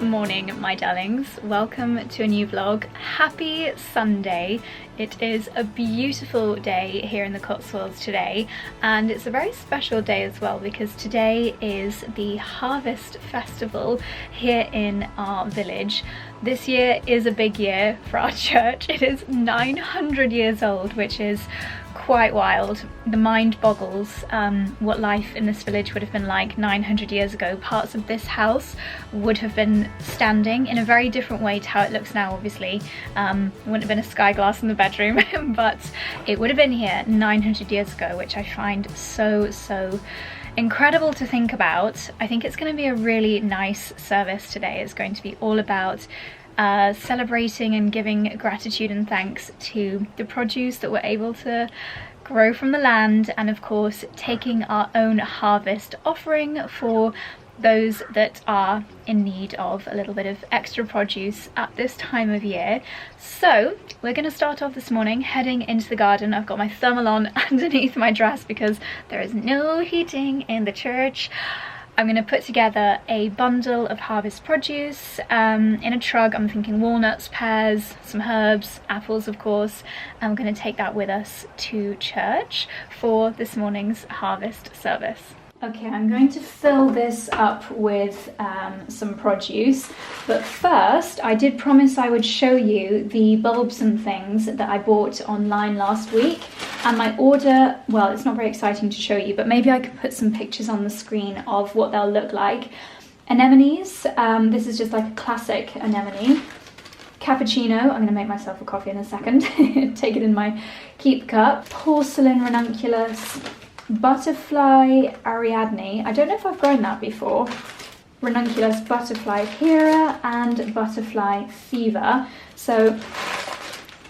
morning, my darlings. Welcome to a new vlog. Happy Sunday. It is a beautiful day here in the Cotswolds today, and it's a very special day as well because today is the Harvest Festival here in our village. This year is a big year for our church. It is 900 years old, which is quite wild. The mind boggles what life in this village would have been like 900 years ago. Parts of this house would have been standing in a very different way to how it looks now, obviously. It wouldn't have been a sky glass in the bedroom, but it would have been here 900 years ago, which I find so incredible to think about. I think it's going to be a really nice service today. It's going to be all about celebrating and giving gratitude and thanks to the produce that we're able to grow from the land, and of course taking our own harvest offering for those that are in need of a little bit of extra produce at this time of year. So we're going to start off this morning heading into the garden. I've got my thermal on underneath my dress because there is no heating in the church. I'm going to put together a bundle of harvest produce in a trug. I'm thinking walnuts, pears, some herbs, apples of course. I'm going to take that with us to church for this morning's harvest service. Okay, I'm going to fill this up with some produce, but first I did promise I would show you the bulbs and things that I bought online last week, and my order, well, it's not very exciting to show you, but maybe I could put some pictures on the screen of what they'll look like. Anemones, this is just like a classic anemone. Cappuccino, I'm going to make myself a coffee in a second, take it in my keep cup. Porcelain ranunculus. Butterfly Ariadne, I don't know if I've grown that before. Ranunculus, butterfly Hera, and butterfly Fever. So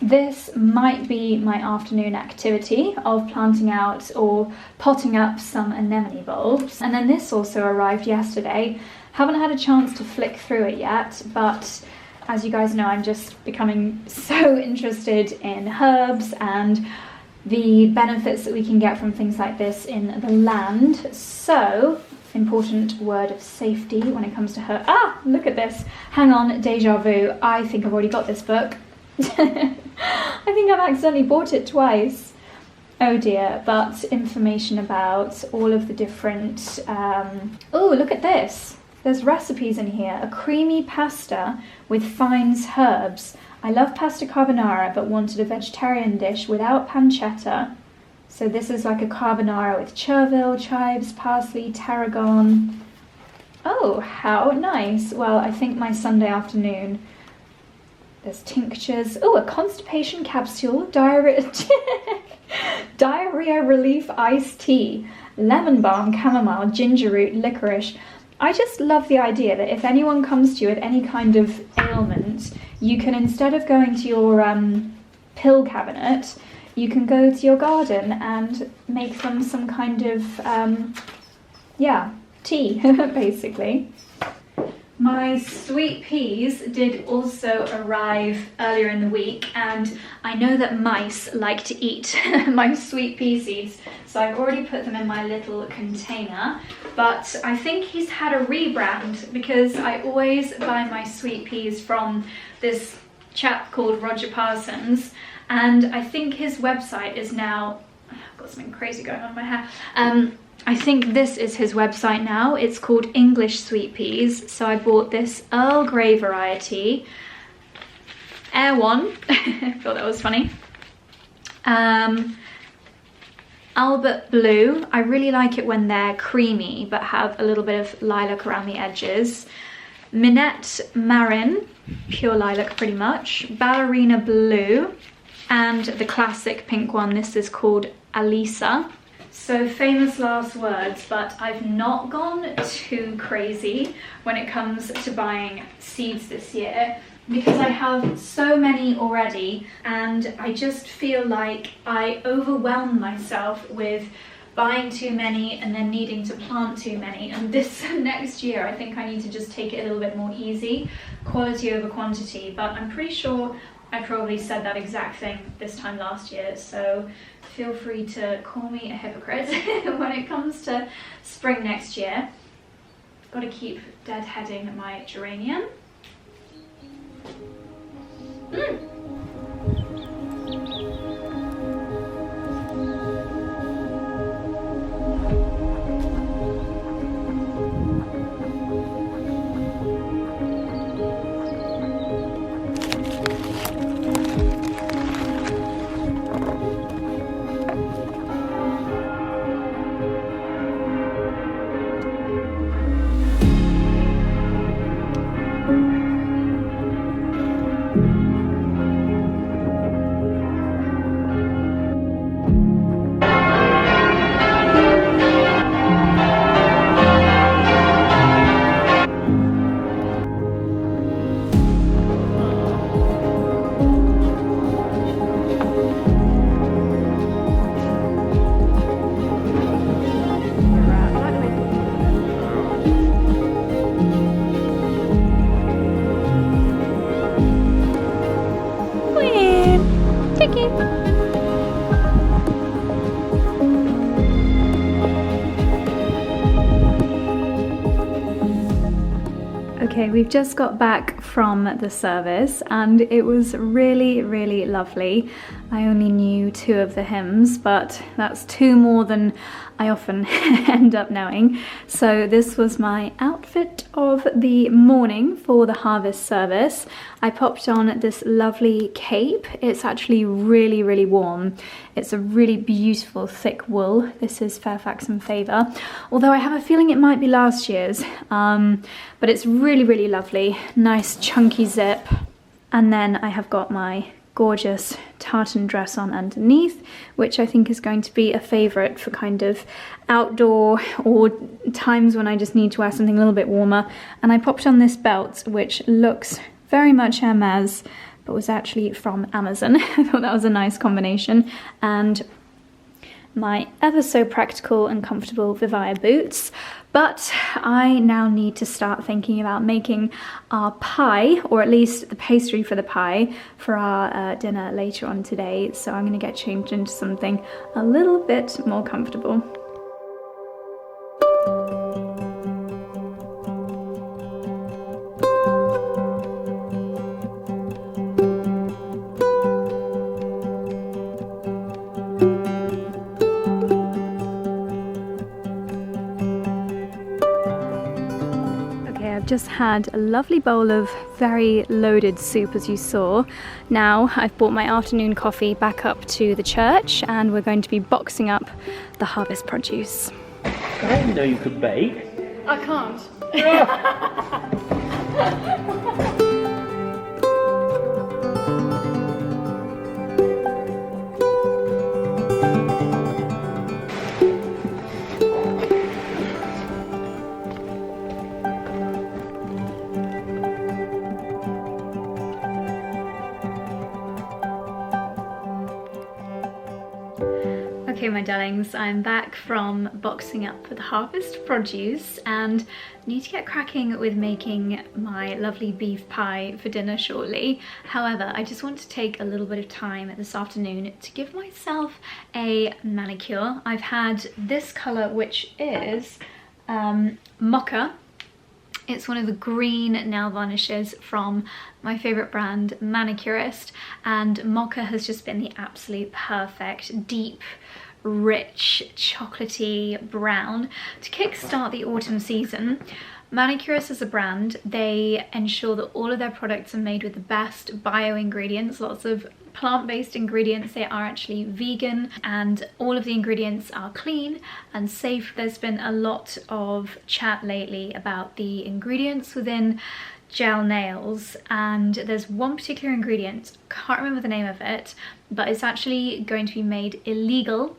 this might be my afternoon activity of planting out or potting up some anemone bulbs. And then this also arrived yesterday. Haven't had a chance to flick through it yet, but as you guys know, I'm just becoming so interested in herbs and the benefits that we can get from things like this in the land. So, important word of safety when it comes to her. Ah, look at this. Hang on, Deja Vu. I think I've already got this book. I think I've accidentally bought it twice. Oh dear, but information about all of the different... Oh, look at this. There's recipes in here. A creamy pasta with Fine's herbs. I love pasta carbonara but wanted a vegetarian dish without pancetta. So this is like a carbonara with chervil, chives, parsley, tarragon. Oh, how nice. Well, I think my Sunday afternoon. There's tinctures. Oh, a constipation capsule, diarrhea relief iced tea, lemon balm, chamomile, ginger root, licorice. I just love the idea that if anyone comes to you with any kind of ailment, you can, instead of going to your pill cabinet, you can go to your garden and make them some kind of, yeah, tea, basically. My sweet peas did also arrive earlier in the week, and I know that mice like to eat my sweet pea seeds, so I've already put them in my little container. But I think he's had a rebrand because I always buy my sweet peas from this chap called Roger Parsons, and I think his website is now... I've got something crazy going on in my hair. I think this is his website now. It's called English Sweet Peas. So I bought this Earl Grey variety. Air One. I thought that was funny. Albert Blue. I really like it when they're creamy but have a little bit of lilac around the edges. Minette Marin. Pure lilac pretty much. Ballerina Blue. And the classic pink one. This is called Alisa. So famous last words, but I've not gone too crazy when it comes to buying seeds this year because I have so many already, and I just feel like I overwhelm myself with buying too many and then needing to plant too many. And this next year I think I need to just take it a little bit more easy, quality over quantity, but I'm pretty sure I probably said that exact thing this time last year, so feel free to call me a hypocrite when it comes to spring next year. Got to keep deadheading my geranium. Okay. Okay, we've just got back from the service and it was really, really lovely. I only knew 2 of the hymns, but that's 2 more than I often end up knowing. So this was my outfit of the morning for the harvest service. I popped on this lovely cape. It's actually really, really warm. It's a really beautiful thick wool. This is Fairfax and Favour, although I have a feeling it might be last year's. But it's really, really lovely. Nice chunky zip. And then I have got my gorgeous tartan dress on underneath, which I think is going to be a favourite for kind of outdoor or times when I just need to wear something a little bit warmer. And I popped on this belt, which looks very much Hermes, but was actually from Amazon. I thought that was a nice combination. And my ever so practical and comfortable 𝑭𝒊𝒏𝒅 boots. But I now need to start thinking about making our pie, or at least the pastry for the pie, for our dinner later on today. So I'm going to get changed into something a little bit more comfortable. Just had a lovely bowl of very loaded soup, as you saw. Now I've brought my afternoon coffee back up to the church and we're going to be boxing up the harvest produce. I didn't know you could bake. I can't. Okay, my darlings, I'm back from boxing up the harvest produce and need to get cracking with making my lovely beef pie for dinner shortly. However, I just want to take a little bit of time this afternoon to give myself a manicure. I've had this colour, which is Mocha. It's one of the green nail varnishes from my favourite brand, Manicurist, and Mocha has just been the absolute perfect, deep, rich, chocolatey brown to kickstart the autumn season. Manicurist as a brand, they ensure that all of their products are made with the best bio ingredients, lots of plant-based ingredients. They are actually vegan and all of the ingredients are clean and safe. There's been a lot of chat lately about the ingredients within gel nails, and there's one particular ingredient, can't remember the name of it, but it's actually going to be made illegal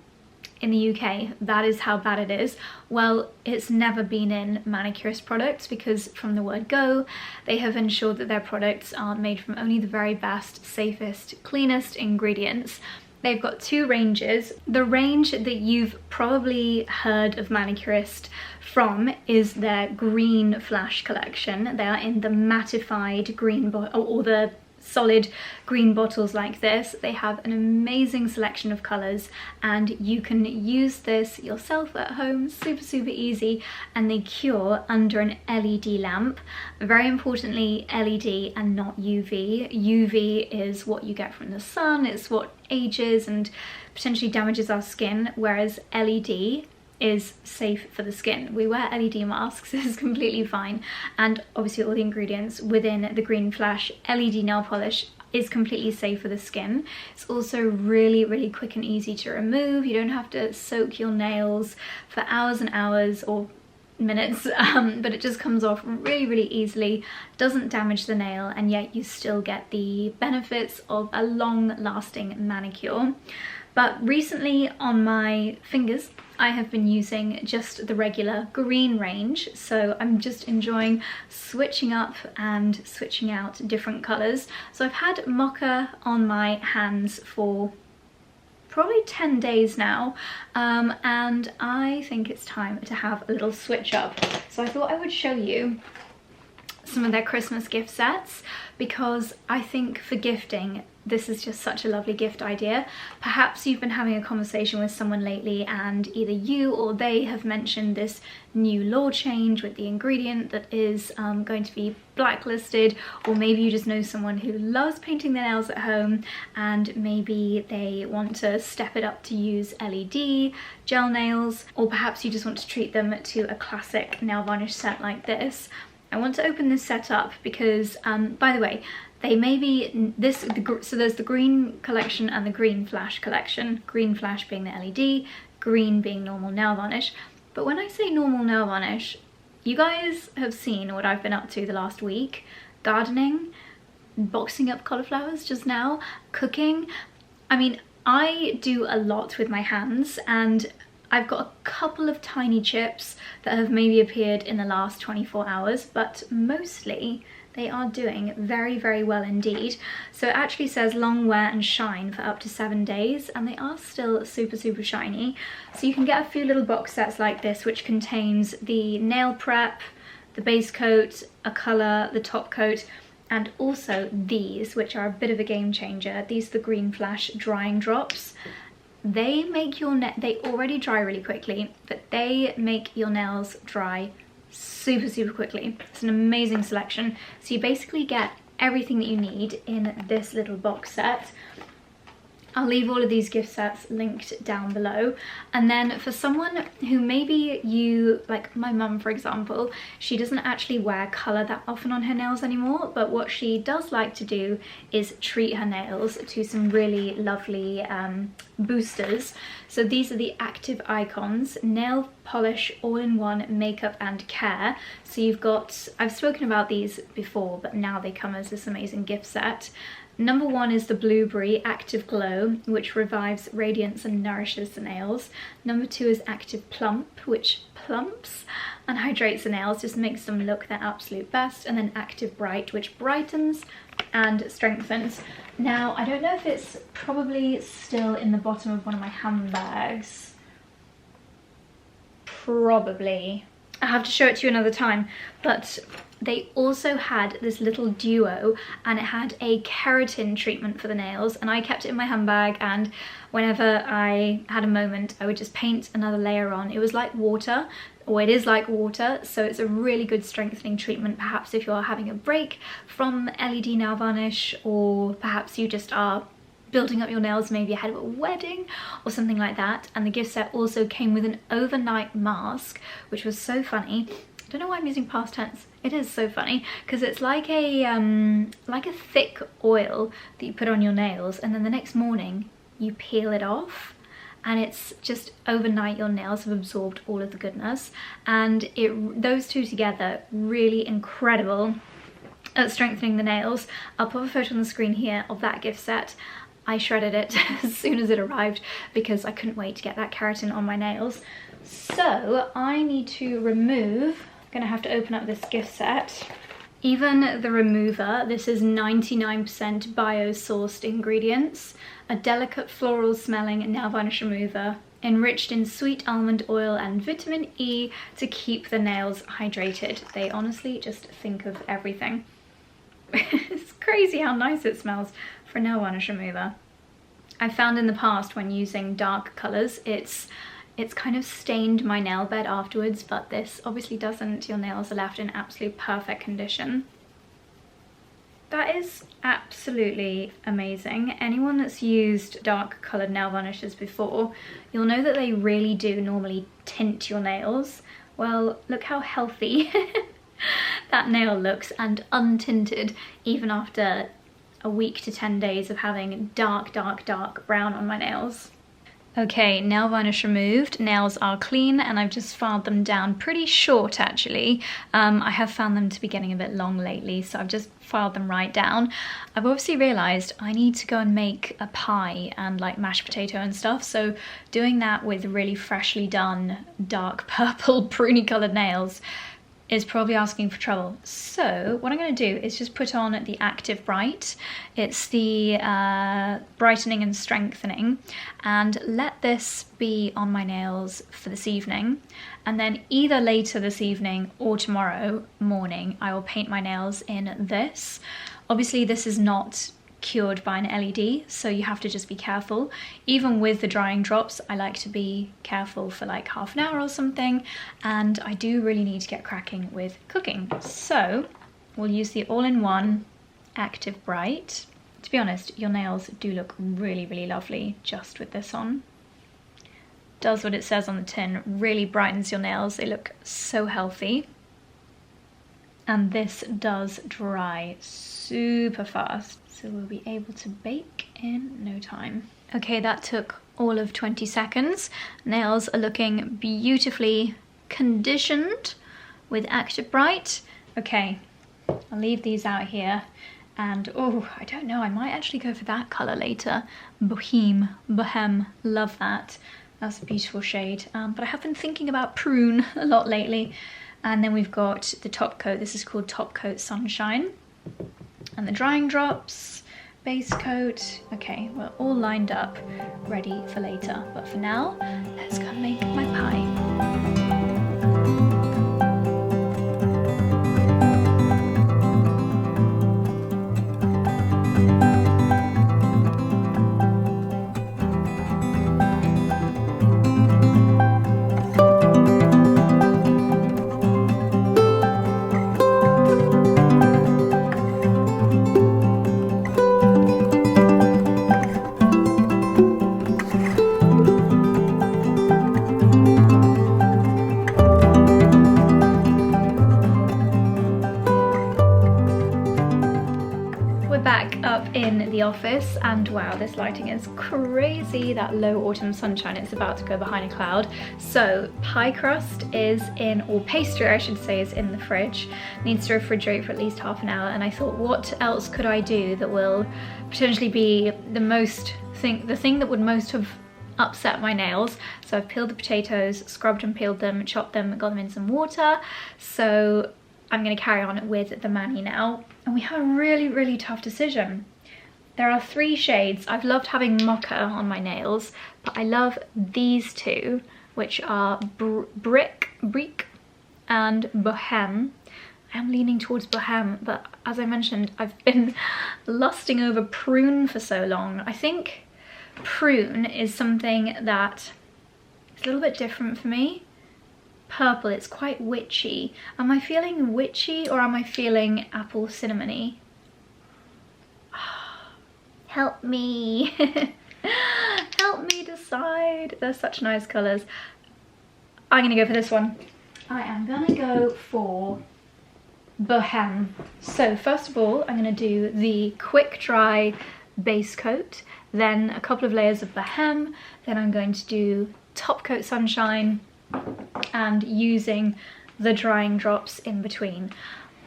in the UK. That is how bad it is. Well, it's never been in Manicurist products because from the word go, they have ensured that their products are made from only the very best, safest, cleanest ingredients. They've got 2 ranges. The range that you've probably heard of Manicurist from is their green flash collection. They are in the mattified green bottle, or the solid green bottles like this. They have an amazing selection of colours and you can use this yourself at home, super easy, and they cure under an LED lamp. Very importantly, LED and not UV. UV is what you get from the sun, it's what ages and potentially damages our skin, whereas LED is safe for the skin. We wear LED masks, this is completely fine, and obviously all the ingredients within the Green Flash LED nail polish is completely safe for the skin. It's also really quick and easy to remove. You don't have to soak your nails for hours and hours or minutes, but it just comes off really easily, doesn't damage the nail, and yet you still get the benefits of a long-lasting manicure. But recently on my fingers, I have been using just the regular green range, so I'm just enjoying switching up and switching out different colours. So I've had Mocha on my hands for probably 10 days now, and I think it's time to have a little switch up. So I thought I would show you some of their Christmas gift sets, because I think for gifting this is just such a lovely gift idea. Perhaps you've been having a conversation with someone lately and either you or they have mentioned this new law change with the ingredient that is going to be blacklisted, or maybe you just know someone who loves painting their nails at home and maybe they want to step it up to use LED gel nails, or perhaps you just want to treat them to a classic nail varnish set like this. I want to open this set up because, by the way, they may be so there's the green collection and the green flash collection. Green flash being the LED, green being normal nail varnish. But when I say normal nail varnish, you guys have seen what I've been up to the last week. Gardening, boxing up cauliflowers just now, cooking. I mean, I do a lot with my hands, and I've got a couple of tiny chips that have maybe appeared in the last 24 hours, but mostly they are doing very, very well indeed. So it actually says long wear and shine for up to 7 days, and they are still super, super shiny. So you can get a few little box sets like this, which contains the nail prep, the base coat, a colour, the top coat, and also these, which are a bit of a game changer. These are the Green Flash drying drops. They make your they already dry really quickly, but they make your nails dry super, super quickly. It's an amazing selection. So you basically get everything that you need in this little box set. I'll leave all of these gift sets linked down below. And then for someone who maybe you, like my mum for example, she doesn't actually wear colour that often on her nails anymore, but what she does like to do is treat her nails to some really lovely boosters. So these are the Active Icons Nail Polish All-in-One Makeup and Care. So you've got, I've spoken about these before, but now they come as this amazing gift set. Number 1 is the Blueberry Active Glow, which revives radiance and nourishes the nails. Number 2 is Active Plump, which plumps and hydrates the nails, just makes them look their absolute best. And then Active Bright, which brightens and strengthens. Now, I don't know if it's probably still in the bottom of one of my handbags. Probably. I have to show it to you another time, but they also had this little duo, and it had a keratin treatment for the nails, and I kept it in my handbag, and whenever I had a moment I would just paint another layer on. It was like water, or it is like water, so it's a really good strengthening treatment, perhaps if you're having a break from LED nail varnish, or perhaps you just are building up your nails maybe ahead of a wedding or something like that. And the gift set also came with an overnight mask, which was so funny. I don't know why I'm using past tense. It is so funny because it's like a thick oil that you put on your nails, and then the next morning you peel it off, and it's just overnight your nails have absorbed all of the goodness, and those two together, really incredible at strengthening the nails. I'll put a photo on the screen here of that gift set. I shredded it as soon as it arrived because I couldn't wait to get that keratin on my nails. So I need to remove, I'm gonna have to open up this gift set. Even the remover, this is 99% bio-sourced ingredients, a delicate floral smelling nail varnish remover, enriched in sweet almond oil and vitamin E to keep the nails hydrated. They honestly just think of everything. It's crazy how nice it smells for a nail varnish remover. I found in the past when using dark colours, it's kind of stained my nail bed afterwards, but this obviously doesn't. Your nails are left in absolute perfect condition. That is absolutely amazing. Anyone that's used dark coloured nail varnishes before, you'll know that they really do normally tint your nails. Well, look how healthy that nail looks, and untinted even after a week to 10 days of having dark, dark, dark brown on my nails. Okay, nail varnish removed, nails are clean, and I've just filed them down pretty short actually. I have found them to be getting a bit long lately, so I've just filed them right down. I've obviously realised I need to go and make a pie and like mashed potato and stuff, so doing that with really freshly done dark purple pruny coloured nails is probably asking for trouble. So what I'm going to do is just put on the Active Bright. It's the brightening and strengthening, and let this be on my nails for this evening, and then either later this evening or tomorrow morning I will paint my nails in this. Obviously this is not cured by an LED, so you have to just be careful. Even with the drying drops, I like to be careful for like half an hour or something, and I do really need to get cracking with cooking. So we'll use the all-in-one Active Bright. To be honest, your nails do look really, really lovely just with this on. Does what it says on the tin, really brightens your nails. They look so healthy. And this does dry super fast, so we'll be able to bake in no time. Okay, that took all of 20 seconds. Nails are looking beautifully conditioned with Active Bright. Okay, I'll leave these out here. And oh, I don't know, I might actually go for that colour later. Bohem, love that. That's a beautiful shade. But I have been thinking about prune a lot lately. And then we've got the top coat. This is called Top Coat Sunshine. And the drying drops, base coat. Okay, we're all lined up, ready for later. But for now, let's go and make my pie. In the office, and wow, this lighting is crazy. That low autumn sunshine, it's about to go behind a cloud. So pie crust is in, or pastry I should say, is in the fridge. Needs to refrigerate for at least half an hour, and I thought, what else could I do that will potentially be the thing that would most have upset my nails. So I've peeled the potatoes, scrubbed and peeled them, chopped them, got them in some water. So I'm going to carry on with the mani now, and we have a really, really tough decision. There are 3 shades. I've loved having mocha on my nails, but I love these 2, which are Brick and Bohem. I am leaning towards Bohem, but as I mentioned, I've been lusting over prune for so long. I think prune is something that is a little bit different for me. Purple, it's quite witchy. Am I feeling witchy or am I feeling apple cinnamony? Help me. Help me decide. They're such nice colours. I'm gonna go for this one. I am gonna go for Bohem. So first of all, I'm gonna do the quick dry base coat, then a couple of layers of Bohem, then I'm going to do Top Coat Sunshine, and using the drying drops in between.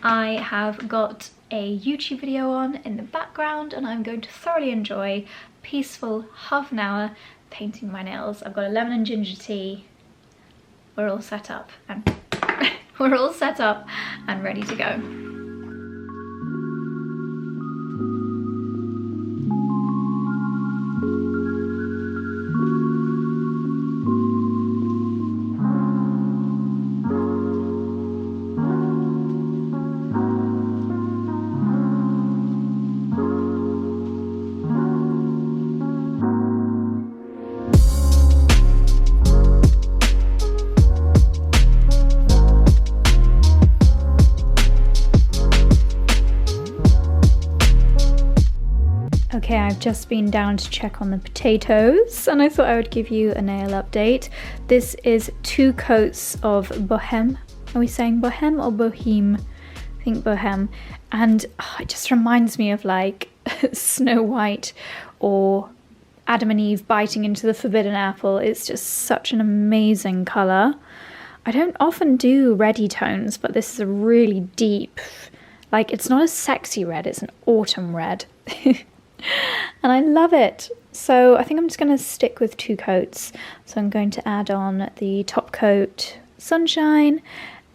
I have got a YouTube video on in the background, and I'm going to thoroughly enjoy peaceful half an hour painting my nails. I've got a lemon and ginger tea. We're all set up and we're all set up and ready to go. Okay, I've just been down to check on the potatoes, and I thought I would give you a nail update. This is 2 coats of Bohem. Are we saying Bohem or Bohem? I think Bohem. And it just reminds me of like Snow White or Adam and Eve biting into the forbidden apple. It's just such an amazing colour. I don't often do reddy tones, but this is a really deep, like, it's not a sexy red, it's an autumn red. And I love it. So I think I'm just going to stick with 2 coats. So I'm going to add on the Top Coat Sunshine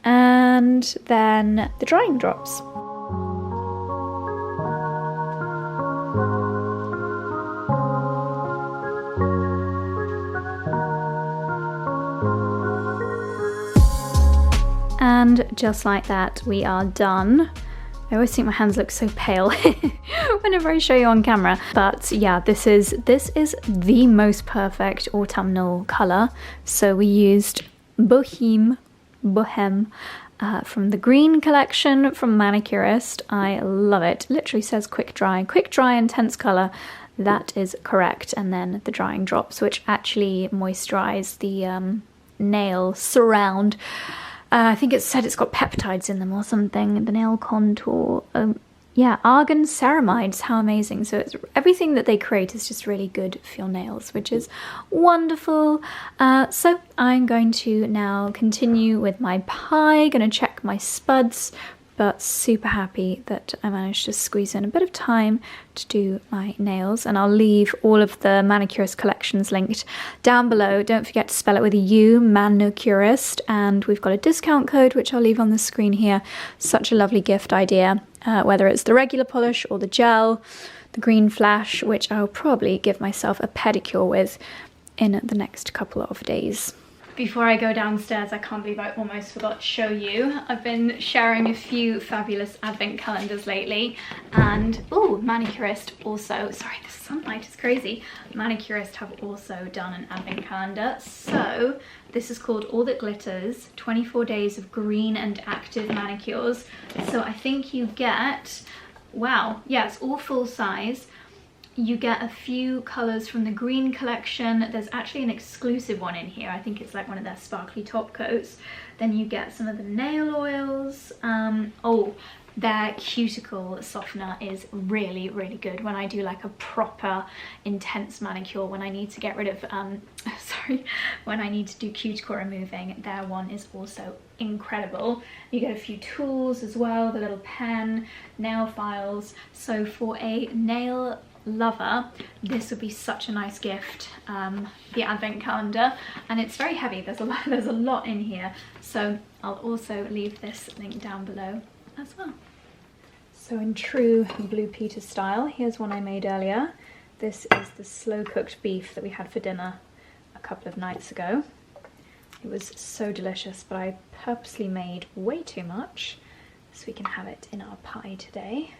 and then the drying drops. And just like that, we are done. I always think my hands look so pale whenever I show you on camera. But yeah, this is the most perfect autumnal colour. So we used Bohème from the green collection from Manicurist. I love it. Literally says quick dry, intense colour. That is correct. And then the drying drops, which actually moisturize the nail surround. I think it said it's got peptides in them or something, the nail contour. Yeah, argan ceramides, how amazing. So it's, everything that they create is just really good for your nails, which is wonderful. So I'm going to now continue with my pie, gonna check my spuds, but super happy that I managed to squeeze in a bit of time to do my nails. And I'll leave all of the Manicurist collections linked down below. Don't forget to spell it with a U, Manicurist. And we've got a discount code, which I'll leave on the screen here. Such a lovely gift idea, whether it's the regular polish or the gel, the green flash, which I'll probably give myself a pedicure with in the next couple of days. Before I go downstairs, I can't believe I almost forgot to show you. I've been sharing a few fabulous advent calendars lately, and oh, Manicurist also, sorry, the sunlight is crazy. Manicurist have also done an advent calendar. So this is called All That Glitters, 24 Days of Green and Active Manicures. So I think you get, wow, yeah, it's all full size. You get a few colours from the green collection. There's actually an exclusive one in here. I think it's like one of their sparkly top coats. Then you get some of the nail oils. Oh, their cuticle softener is really, really good. When I do like a proper intense manicure, when I need to get rid of, when I need to do cuticle removing, their one is also incredible. You get a few tools as well, the little pen, nail files. So for a nail lover, this would be such a nice gift, the advent calendar. And it's very heavy, there's a lot in here, so I'll also leave this link down below as well. So in true 𝑭𝒊𝒏𝒅 style, here's one I made earlier. This is the slow cooked beef that we had for dinner a couple of nights ago. It was so delicious, but I purposely made way too much so we can have it in our pie today.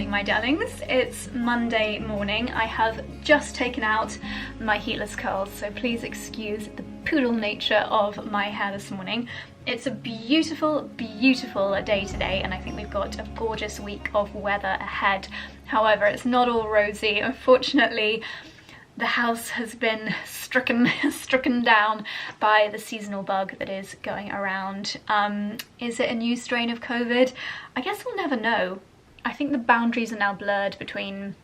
My darlings, it's Monday morning. I have just taken out my heatless curls, so please excuse the poodle nature of my hair this morning. It's a beautiful, beautiful day today, and I think we've got a gorgeous week of weather ahead. However, it's not all rosy. Unfortunately, the house has been stricken down by the seasonal bug that is going around. Is it a new strain of COVID? I guess we'll never know. I think the boundaries are now blurred between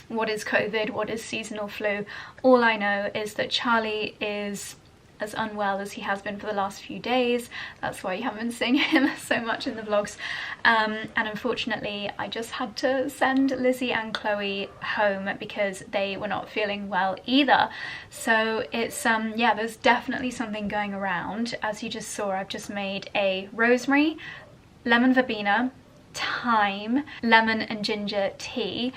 what is COVID, what is seasonal flu. All I know is that Charlie is as unwell as he has been for the last few days. That's why you haven't been seeing him so much in the vlogs. And unfortunately, I just had to send Lizzie and Chloe home because they were not feeling well either. So it's, yeah, there's definitely something going around. As you just saw, I've just made a rosemary, lemon verbena, thyme, lemon and ginger tea.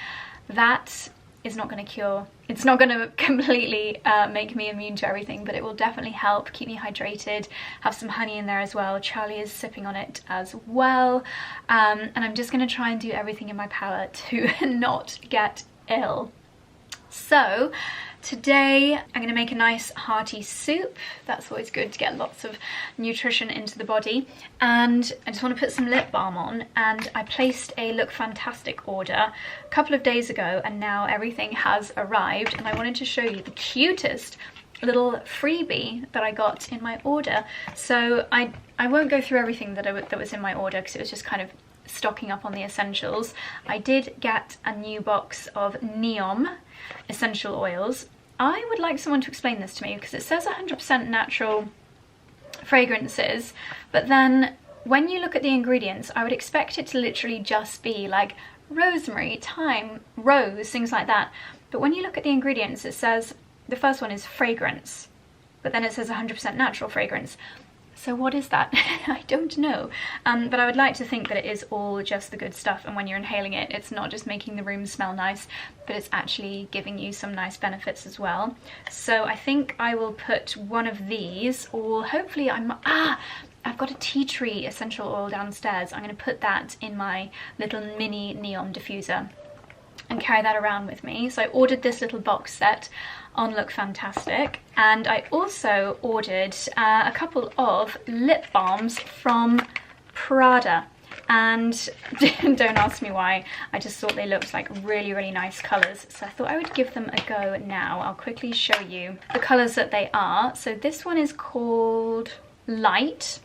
That is not going to cure, it's not going to completely make me immune to everything, but it will definitely help keep me hydrated. Have some honey in there as well. Charlie is sipping on it as well, and I'm just going to try and do everything in my power to not get ill. So today I'm going to make a nice hearty soup. That's always good to get lots of nutrition into the body. And I just want to put some lip balm on, and I placed a Look Fantastic order a couple of days ago, and now everything has arrived, and I wanted to show you the cutest little freebie that I got in my order. So I won't go through everything that was in my order because it was just kind of stocking up on the essentials. I did get a new box of 𝑛eom essential oils. I would like someone to explain this to me because it says 100% natural fragrances, but then when you look at the ingredients, I would expect it to literally just be like rosemary, thyme, rose, things like that. But when you look at the ingredients, it says the first one is fragrance, but then it says 100% natural fragrance. So what is that? I don't know, but I would like to think that it is all just the good stuff, and when you're inhaling it, it's not just making the room smell nice, but it's actually giving you some nice benefits as well. So I think I will put one of these, or hopefully I've got a tea tree essential oil downstairs. I'm going to put that in my little mini 𝑛eom diffuser and carry that around with me. So I ordered this little box set on Look Fantastic, and I also ordered a couple of lip balms from Prada, and don't ask me why, I just thought they looked like really nice colours, so I thought I would give them a go now. I'll quickly show you the colours that they are. So this one is called Light,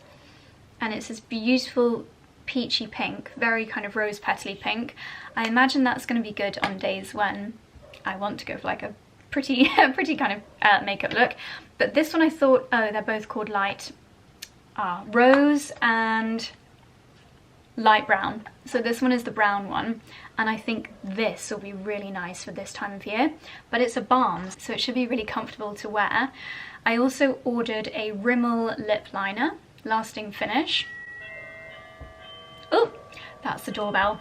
and it's this beautiful peachy pink, very kind of rose petally pink. I imagine that's going to be good on days when I want to go for like a pretty kind of makeup look. But this one I thought, oh, they're both called Light, Rose and Light Brown. So this one is the brown one, and I think this will be really nice for this time of year. But it's a balm, so it should be really comfortable to wear. I also ordered a Rimmel lip liner, lasting finish. Oh, that's the doorbell.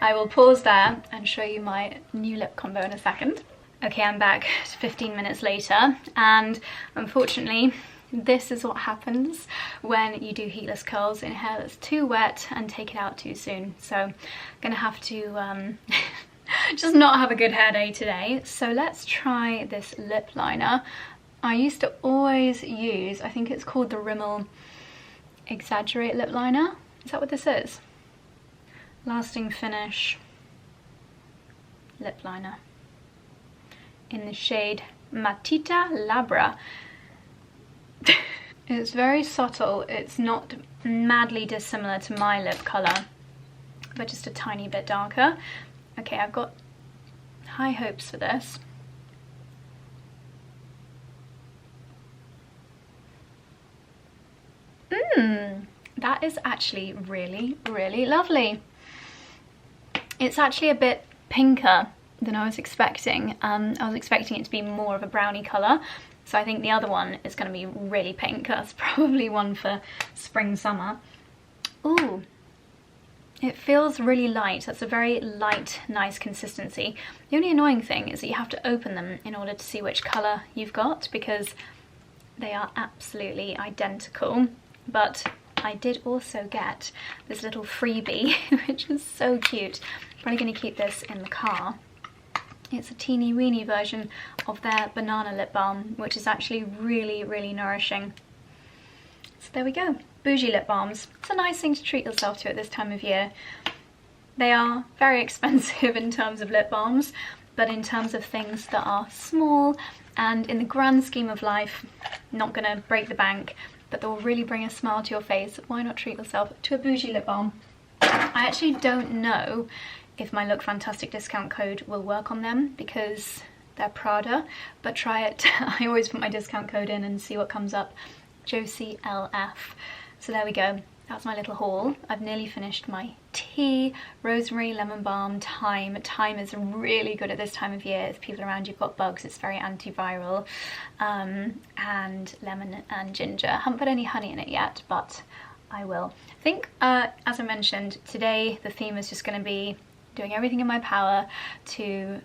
I will pause there and show you my new lip combo in a second. Okay, I'm back 15 minutes later, and unfortunately this is what happens when you do heatless curls in hair that's too wet and take it out too soon. So I'm gonna have to just not have a good hair day today. So let's try this lip liner. I used to always use, I think it's called the Rimmel Exaggerate lip liner. Is that what this is? Lasting finish lip liner in the shade Matita Labra. It's very subtle, it's not madly dissimilar to my lip colour, but just a tiny bit darker. Okay, I've got high hopes for this. That is actually really lovely. It's actually a bit pinker than I was expecting. I was expecting it to be more of a brownie colour, so I think the other one is going to be really pink. That's probably one for spring, summer. Ooh, it feels really light. That's a very light, nice consistency. The only annoying thing is that you have to open them in order to see which colour you've got, because they are absolutely identical. But I did also get this little freebie, which is so cute. I'm probably going to keep this in the car. It's a teeny weeny version of their banana lip balm, which is actually really nourishing. So there we go, bougie lip balms. It's a nice thing to treat yourself to at this time of year. They are very expensive in terms of lip balms, but in terms of things that are small and in the grand scheme of life, not going to break the bank, but they'll really bring a smile to your face, why not treat yourself to a bougie lip balm? I actually don't know if my Look Fantastic discount code will work on them because they're Prada, but try it. I always put my discount code in and see what comes up. JOSIELN. So there we go. That's my little haul. I've nearly finished my tea, rosemary, lemon balm, thyme. Thyme is really good at this time of year. If people around you've got bugs, it's very antiviral. And lemon and ginger. I haven't put any honey in it yet, but I will. I think, as I mentioned, today the theme is just going to be doing everything in my power to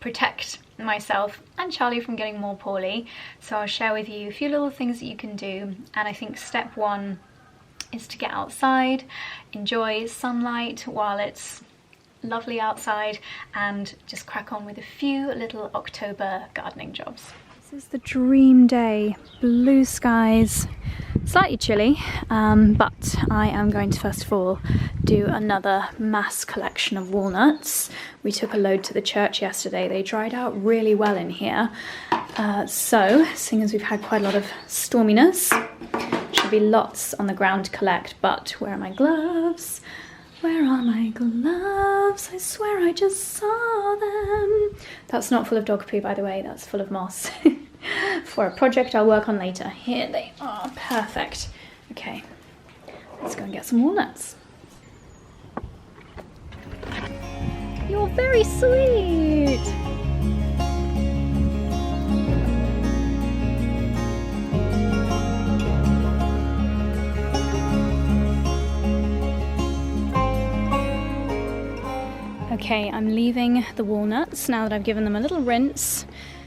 protect myself and Charlie from getting more poorly. So I'll share with you a few little things that you can do, and I think step one is to get outside, enjoy sunlight while it's lovely outside, and just crack on with a few little October gardening jobs. This is the dream day. Blue skies, slightly chilly, but I am going to first of all do another mass collection of walnuts. We took a load to the church yesterday. They dried out really well in here. So, seeing as we've had quite a lot of storminess, should be lots on the ground to collect, but where are my gloves? Where are my gloves? I swear I just saw them. That's not full of dog poo, by the way, that's full of moss. For a project I'll work on later. Here they are, perfect. Okay, let's go and get some walnuts. You're very sweet. Okay, I'm leaving the walnuts now that I've given them a little rinse,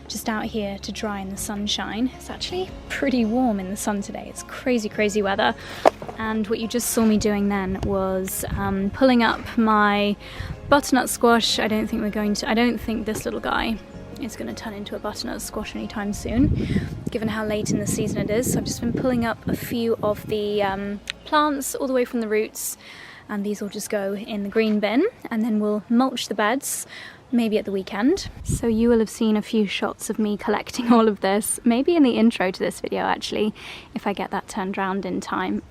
just out here to dry in the sunshine. It's actually pretty warm in the sun today. It's crazy, crazy weather. And what you just saw me doing then was pulling up my butternut squash. I don't think this little guy is going to turn into a butternut squash anytime soon, given how late in the season it is. So I've just been pulling up a few of the plants all the way from the roots, and these will just go in the green bin, and then we'll mulch the beds, maybe at the weekend. So you will have seen a few shots of me collecting all of this, maybe in the intro to this video actually, if I get that turned around in time.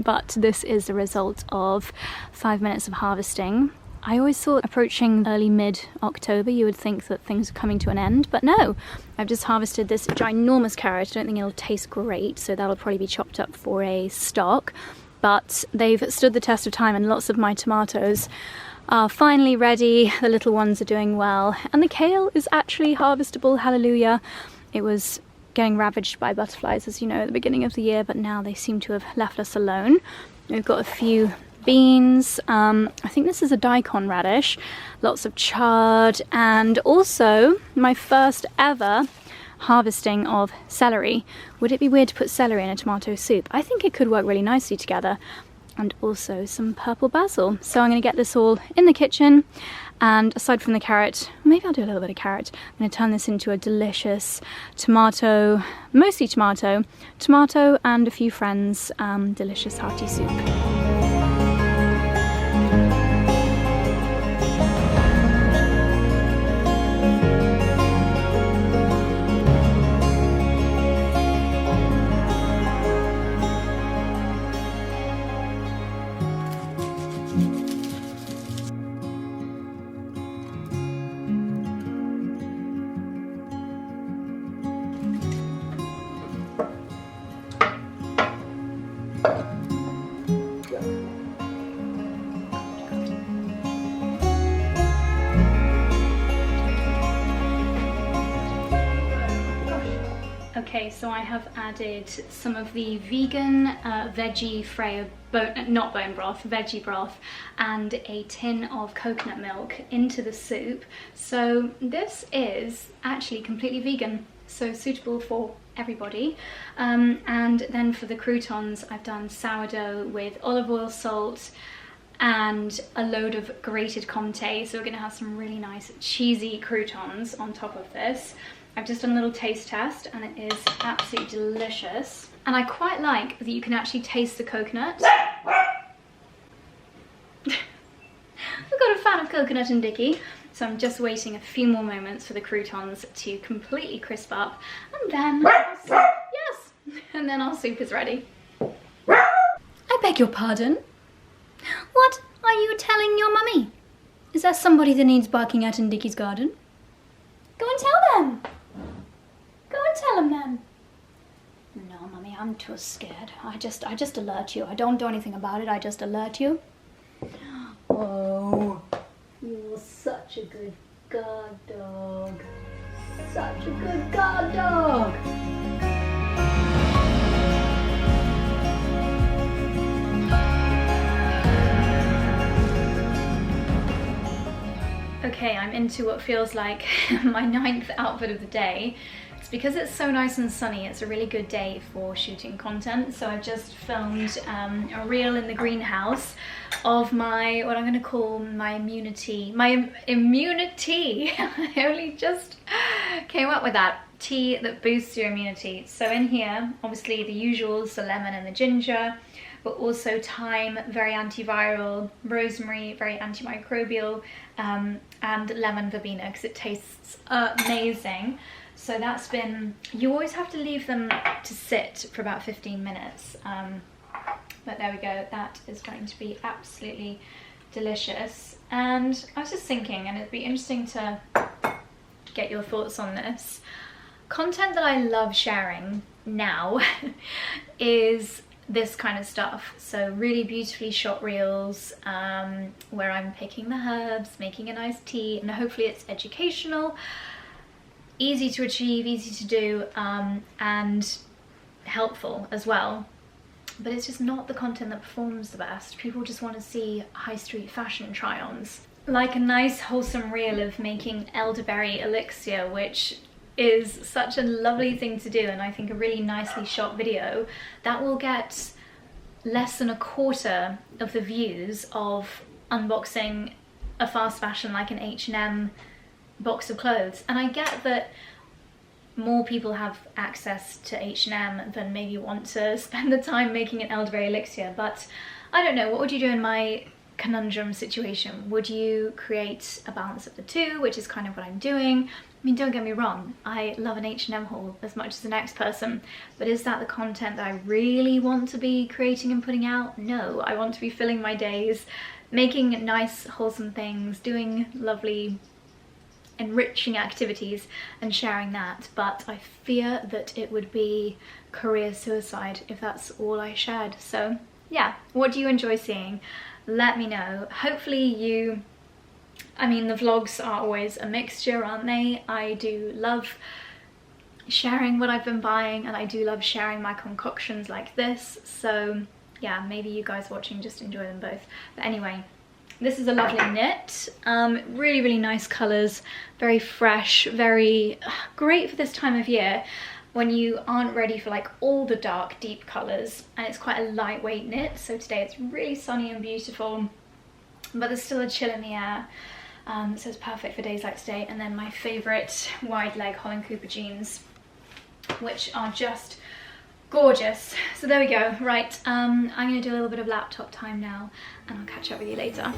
But this is the result of 5 minutes of harvesting. I always thought approaching early mid-October you would think that things are coming to an end, but no. I've just harvested this ginormous carrot. I don't think it'll taste great, so that'll probably be chopped up for a stock. But they've stood the test of time, and lots of my tomatoes are finally ready. The little ones are doing well, and the kale is actually harvestable, hallelujah. It was getting ravaged by butterflies, as you know, at the beginning of the year, but now they seem to have left us alone. We've got a few beans, I think this is a daikon radish, lots of chard, and also my first ever harvesting of celery. Would it be weird to put celery in a tomato soup? I think it could work really nicely together. And also some purple basil. So I'm going to get this all in the kitchen, and aside from the carrot, maybe I'll do a little bit of carrot. I'm going to turn this into a delicious tomato, mostly tomato and a few friends, delicious hearty soup. Okay, so I have added some of the vegan veggie Freja, not bone broth, veggie broth, and a tin of coconut milk into the soup. So this is actually completely vegan, so suitable for everybody. And then for the croutons, I've done sourdough with olive oil, salt, and a load of grated Comté. So we're gonna have some really nice cheesy croutons on top of this. I've just done a little taste test, and it is absolutely delicious. And I quite like that you can actually taste the coconut. We've got a fan of coconut and Dicky, so I'm just waiting a few more moments for the croutons to completely crisp up, and then yes, and then our soup is ready. I beg your pardon? What are you telling your mummy? Is there somebody that needs barking at in Dicky's garden? Go and tell them. Go and tell them then. No, mummy, I'm too scared. I just alert you. I don't do anything about it. I just alert you. Oh, you're such a good guard dog. Such a good guard dog. Okay, I'm into what feels like my 9th outfit of the day. It's because it's so nice and sunny, it's a really good day for shooting content. So I've just filmed a reel in the greenhouse of my, what I'm going to call my immunity. I only just came up with that. Tea that boosts your immunity. So in here, obviously the usuals, the lemon and the ginger, but also thyme, very antiviral, rosemary, very antimicrobial, and lemon verbena because it tastes amazing. So that's been, you always have to leave them to sit for about 15 minutes. But there we go, that is going to be absolutely delicious. And I was just thinking, and it'd be interesting to get your thoughts on this. Content that I love sharing now is this kind of stuff. So really beautifully shot reels where I'm picking the herbs, making a nice tea, and hopefully it's educational, easy to achieve, easy to do, and helpful as well. But it's just not the content that performs the best. People just want to see high street fashion try-ons. Like a nice wholesome reel of making elderberry elixir, which is such a lovely thing to do, and I think a really nicely shot video that will get less than 1/4 of the views of unboxing a fast fashion like an H&M box of clothes. And I get that more people have access to H&M than maybe want to spend the time making an elderberry elixir, but I don't know, what would you do in my conundrum situation? Would you create a balance of the two, which is kind of what I'm doing? I mean, don't get me wrong, I love an H&M haul as much as the next person, but is that the content that I really want to be creating and putting out? No, I want to be filling my days, making nice, wholesome things, doing lovely, enriching activities and sharing that. But I fear that it would be career suicide if that's all I shared. So yeah, what do you enjoy seeing? Let me know. Hopefully you, I mean, the vlogs are always a mixture, aren't they? I do love sharing what I've been buying, and I do love sharing my concoctions like this. So yeah, maybe you guys watching just enjoy them both. But anyway, this is a lovely knit. Really, really nice colours, very fresh, very great for this time of year when you aren't ready for like all the dark, deep colours, and it's quite a lightweight knit. So today it's really sunny and beautiful, but there's still a chill in the air. So it's perfect for days like today. And then my favourite wide leg Holland Cooper jeans, which are just gorgeous. So there we go. Right, I'm going to do a little bit of laptop time now, and I'll catch up with you later.